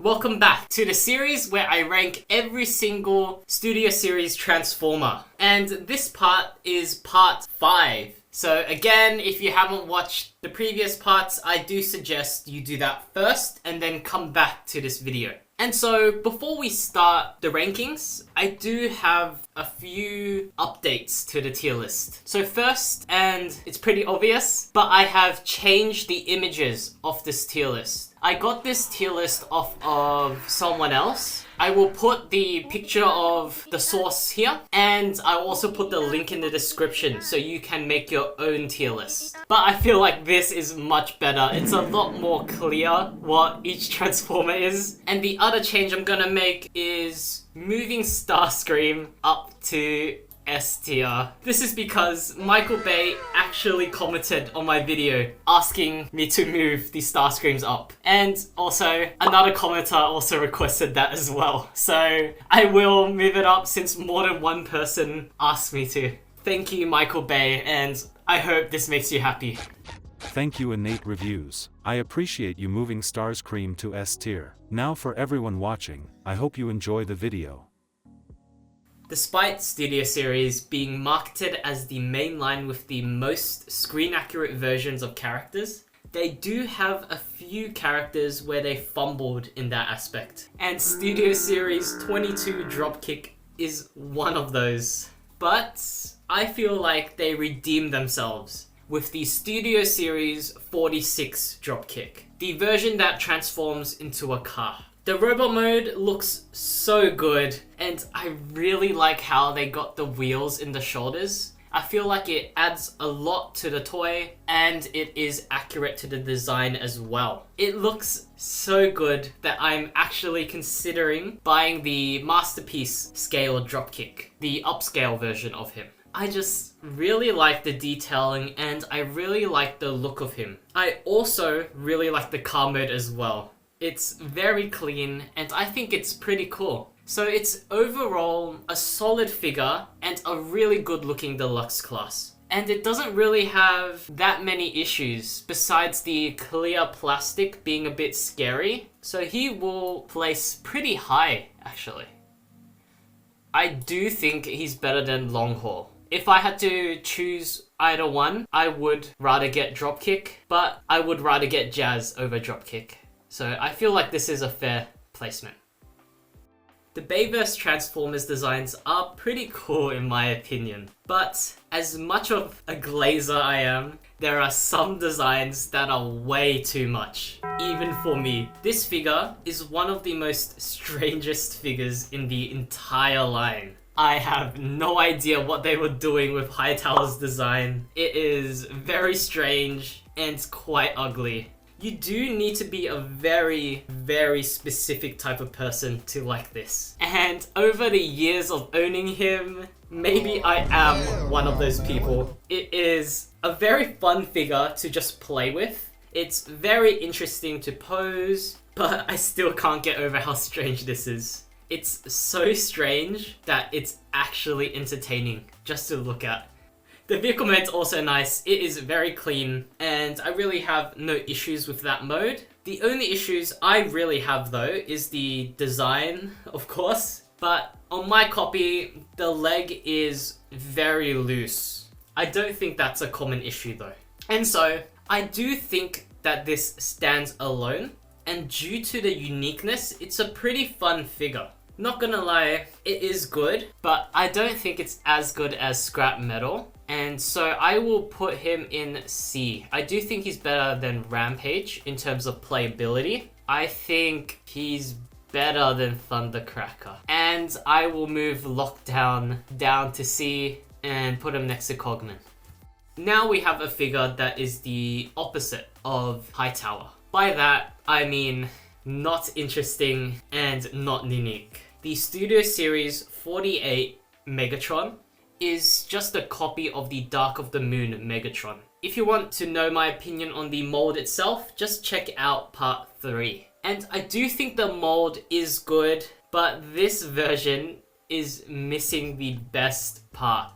Welcome back to the series where I rank every single Studio Series Transformer. And this part is part 5. So again, if you haven't watched the previous parts, I do suggest you do that first and then come back to this video. And so before we start the rankings, I do have a few updates to the tier list. So first, and it's pretty obvious, but I have changed the images of this tier list. I got this tier list off of someone else. I will put the picture of the source here, and I'll also put the link in the description so you can make your own tier list. But I feel like this is much better. It's a lot more clear what each Transformer is. And the other change I'm gonna make is moving Starscream up to S tier. This is because Michael Bay actually commented on my video asking me to move the Starscreams up. And also, another commenter also requested that as well. So I will move it up since more than one person asked me to. Thank you, Michael Bay, and I hope this makes you happy. Thank you, Innate Reviews. I appreciate you moving Starscream to S tier. Now for everyone watching, I hope you enjoy the video. Despite Studio Series being marketed as the main line with the most screen-accurate versions of characters, they do have a few characters where they fumbled in that aspect. And Studio Series 22 Dropkick is one of those. But I feel like they redeemed themselves with the Studio Series 46 Dropkick, the version that transforms into a car. The robot mode looks so good, and I really like how they got the wheels in the shoulders. I feel like it adds a lot to the toy, and it is accurate to the design as well. It looks so good that I'm actually considering buying the Masterpiece scale Dropkick, the upscale version of him. I just really like the detailing, and I really like the look of him. I also really like the car mode as well. It's very clean, and I think it's pretty cool. So it's overall a solid figure and a really good looking deluxe class. And it doesn't really have that many issues besides the clear plastic being a bit scary. So he will place pretty high, actually. I do think he's better than Long Haul. If I had to choose either one, I would rather get Dropkick, but I would rather get Jazz over Dropkick. So I feel like this is a fair placement. The Bayverse Transformers designs are pretty cool in my opinion, but as much of a glazer I am, there are some designs that are way too much, even for me. This figure is one of the most strangest figures in the entire line. I have no idea what they were doing with Hightower's design. It is very strange and quite ugly. You do need to be a very, very specific type of person to like this. And over the years of owning him, maybe I am one of those people. It is a very fun figure to just play with. It's very interesting to pose, but I still can't get over how strange this is. It's so strange that it's actually entertaining just to look at. The vehicle mode's also nice. It is very clean, and I really have no issues with that mode. The only issues I really have though is the design, of course, but on my copy, the leg is very loose. I don't think that's a common issue though. And so, I do think that this stands alone, and due to the uniqueness, it's a pretty fun figure. Not gonna lie, it is good, but I don't think it's as good as Scrap Metal. And so I will put him in C. I do think he's better than Rampage in terms of playability. I think he's better than Thundercracker. And I will move Lockdown down to C and put him next to Cogman. Now we have a figure that is the opposite of Hightower. By that, I mean not interesting and not unique. The Studio Series 48 Megatron is just a copy of the Dark of the Moon Megatron. If you want to know my opinion on the mold itself, just check out part 3. And I do think the mold is good, but this version is missing the best part.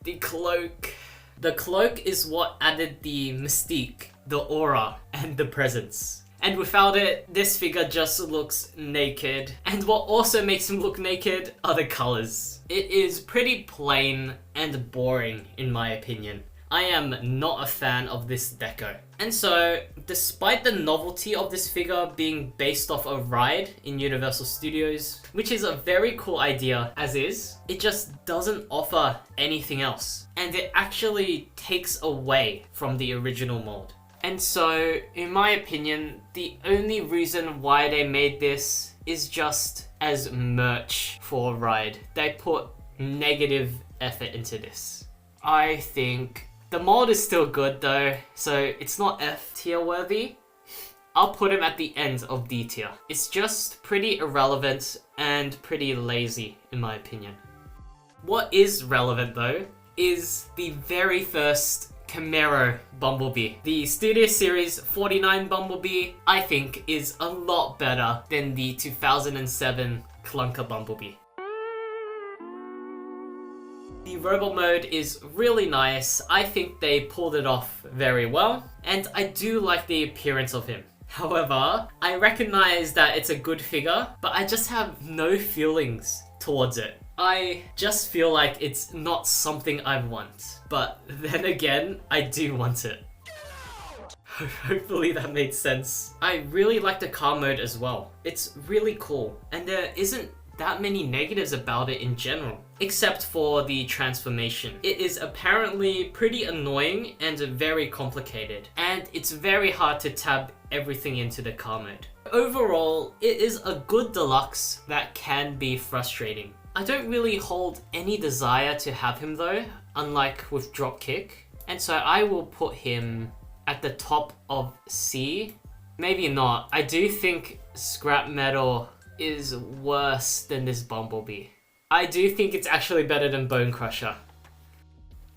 The cloak. The cloak is what added the mystique, the aura, and the presence. And without it, this figure just looks naked. And what also makes him look naked are the colors. It is pretty plain and boring in my opinion. I am not a fan of this deco. And so, despite the novelty of this figure being based off a ride in Universal Studios, which is a very cool idea as is, it just doesn't offer anything else. And it actually takes away from the original mold. And so, in my opinion, the only reason why they made this is just as merch for Ride. They put negative effort into this. I think the mold is still good though, so it's not F tier worthy. I'll put him at the end of D tier. It's just pretty irrelevant and pretty lazy in my opinion. What is relevant though is the very first Camaro Bumblebee. The Studio Series 49 Bumblebee, I think, is a lot better than the 2007 Clunker Bumblebee. The robot mode is really nice. I think they pulled it off very well, and I do like the appearance of him. However, I recognize that it's a good figure, but I just have no feelings towards it. I just feel like it's not something I want. But then again, I do want it. Hopefully that made sense. I really like the car mode as well. It's really cool, and there isn't that many negatives about it in general, except for the transformation. It is apparently pretty annoying and very complicated, and it's very hard to tab everything into the car mode. Overall, it is a good deluxe that can be frustrating. I don't really hold any desire to have him though, unlike with Dropkick, and so I will put him at the top of C. Maybe not. I do think Scrap Metal is worse than this Bumblebee. I do think it's actually better than Bone Crusher.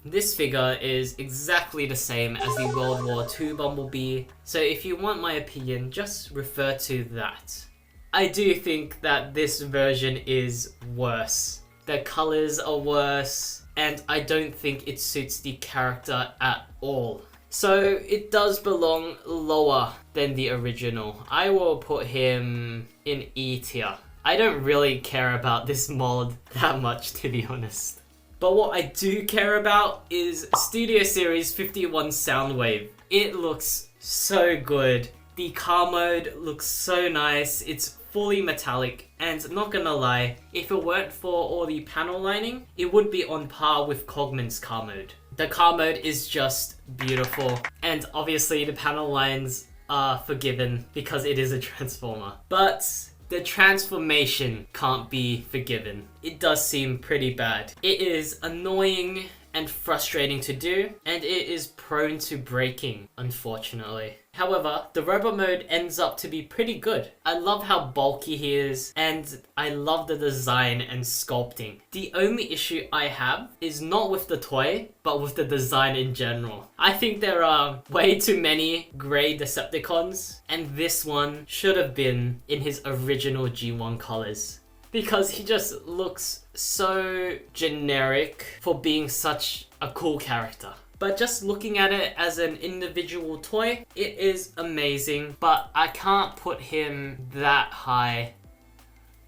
This figure is exactly the same as the World War II Bumblebee, so if you want my opinion, just refer to that. I do think that this version is worse. The colors are worse, and I don't think it suits the character at all. So it does belong lower than the original. I will put him in E tier. I don't really care about this mod that much, to be honest. But what I do care about is Studio Series 51 Soundwave. It looks so good. The car mode looks so nice. It's fully metallic, and not gonna lie, if it weren't for all the panel lining, it would be on par with Cogman's car mode. The car mode is just beautiful, and obviously the panel lines are forgiven because it is a Transformer. But the transformation can't be forgiven. It does seem pretty bad. It is annoying and frustrating to do, and it is prone to breaking, unfortunately. However, the robot mode ends up to be pretty good. I love how bulky he is, and I love the design and sculpting. The only issue I have is not with the toy, but with the design in general. I think there are way too many grey Decepticons, and this one should have been in his original G1 colors, because he just looks so generic for being such a cool character. But just looking at it as an individual toy, it is amazing, but I can't put him that high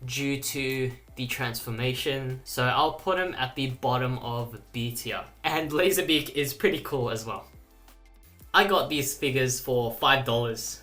due to the transformation, so I'll put him at the bottom of B tier. And Laserbeak is pretty cool as well. I got these figures for $5,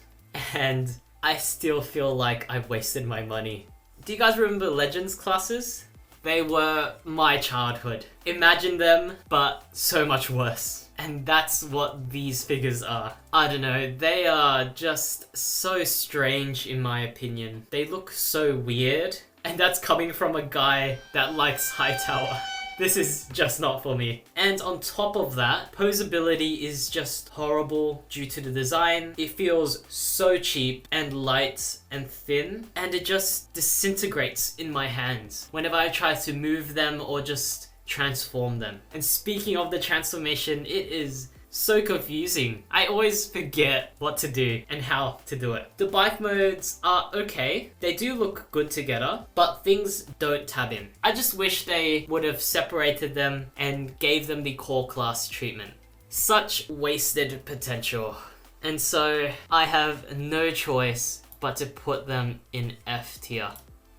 and I still feel like I've wasted my money. Do you guys remember Legends classes? They were my childhood. Imagine them, but so much worse. And that's what these figures are. I don't know, they are just so strange in my opinion. They look so weird, and that's coming from a guy that likes Hightower. This is just not for me. And on top of that, posability is just horrible due to the design. It feels so cheap and light and thin, and it just disintegrates in my hands whenever I try to move them or just transform them. And speaking of the transformation, it is so confusing. I always forget what to do and how to do it. The bike modes are okay. They do look good together, but things don't tab in. I just wish they would have separated them and gave them the core class treatment. Such wasted potential. And so I have no choice but to put them in F tier.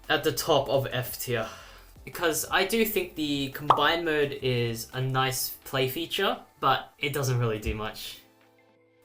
At the top of F tier. Because I do think the combine mode is a nice play feature, but it doesn't really do much.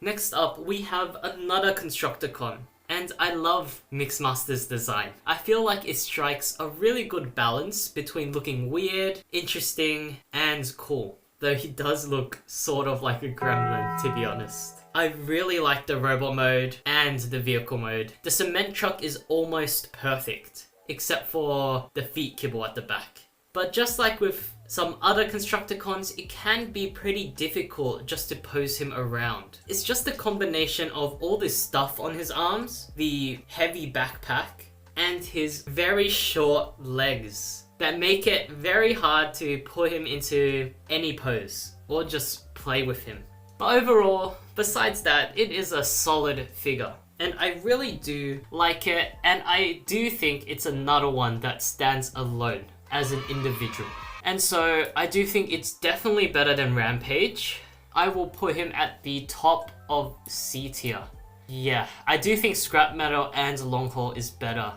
Next up, we have another Constructicon. And I love Mixmaster's design. I feel like it strikes a really good balance between looking weird, interesting, and cool. Though he does look sort of like a gremlin, to be honest. I really like the robot mode and the vehicle mode. The cement truck is almost perfect, except for the feet kibble at the back. But just like with some other Constructicons, it can be pretty difficult just to pose him around. It's just a combination of all this stuff on his arms, the heavy backpack, and his very short legs that make it very hard to put him into any pose or just play with him. But overall, besides that, it is a solid figure. And I really do like it, and I do think it's another one that stands alone as an individual. And so I do think it's definitely better than Rampage. I will put him at the top of C tier. Yeah, I do think Scrap Metal and Long Haul is better.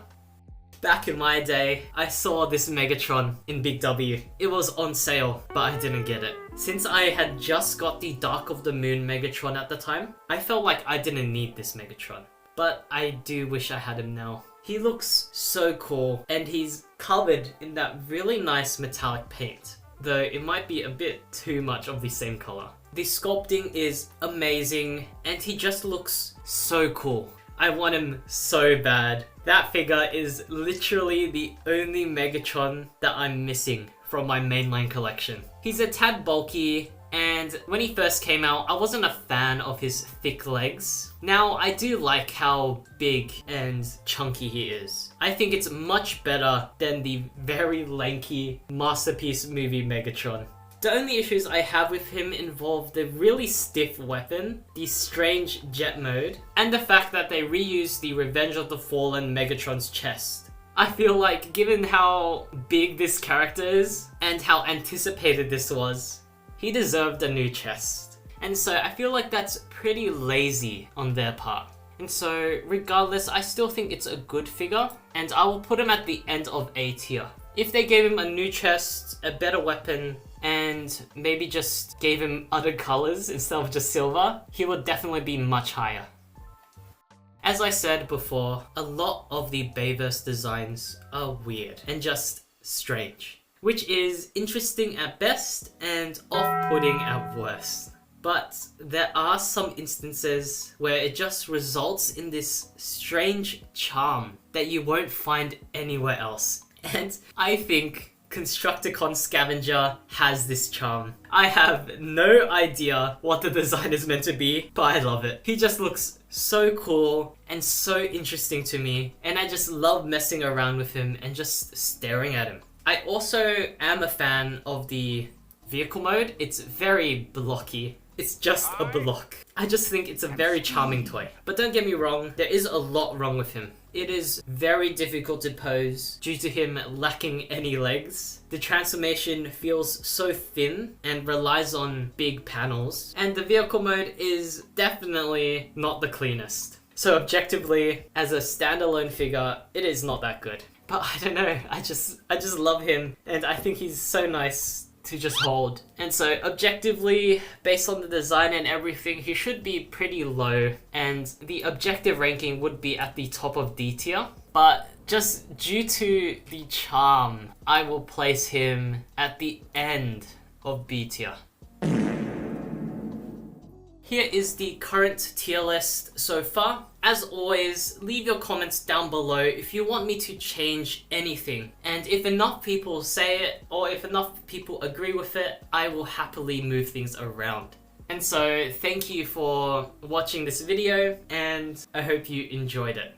Back in my day, I saw this Megatron in Big W. It was on sale, but I didn't get it. Since I had just got the Dark of the Moon Megatron at the time, I felt like I didn't need this Megatron. But I do wish I had him now. He looks so cool, and he's covered in that really nice metallic paint, though it might be a bit too much of the same color. The sculpting is amazing, and he just looks so cool. I want him so bad. That figure is literally the only Megatron that I'm missing from my mainline collection. He's a tad bulky, and when he first came out, I wasn't a fan of his thick legs. Now, I do like how big and chunky he is. I think it's much better than the very lanky Masterpiece movie Megatron. The only issues I have with him involve the really stiff weapon, the strange jet mode, and the fact that they reused the Revenge of the Fallen Megatron's chest. I feel like given how big this character is, and how anticipated this was, he deserved a new chest. And so I feel like that's pretty lazy on their part. And so regardless, I still think it's a good figure, and I will put him at the end of A tier. If they gave him a new chest, a better weapon, and maybe just gave him other colors instead of just silver, he would definitely be much higher. As I said before, a lot of the Bayverse designs are weird and just strange, which is interesting at best and off-putting at worst. But there are some instances where it just results in this strange charm that you won't find anywhere else. And I think Constructicon Scavenger has this charm. I have no idea what the design is meant to be, but I love it. He just looks so cool and so interesting to me, and I just love messing around with him and just staring at him. I also am a fan of the vehicle mode. It's very blocky. It's just a block. I just think it's a very charming toy. But don't get me wrong, there is a lot wrong with him. It is very difficult to pose due to him lacking any legs. The transformation feels so thin and relies on big panels. And the vehicle mode is definitely not the cleanest. So objectively, as a standalone figure, it is not that good. But I don't know, I just love him, and I think he's so nice to just hold. And so objectively, based on the design and everything, he should be pretty low, and the objective ranking would be at the top of D tier. But just due to the charm, I will place him at the end of B tier. Here is the current tier list so far. As always, leave your comments down below if you want me to change anything. And if enough people say it, or if enough people agree with it, I will happily move things around. And so, thank you for watching this video, and I hope you enjoyed it.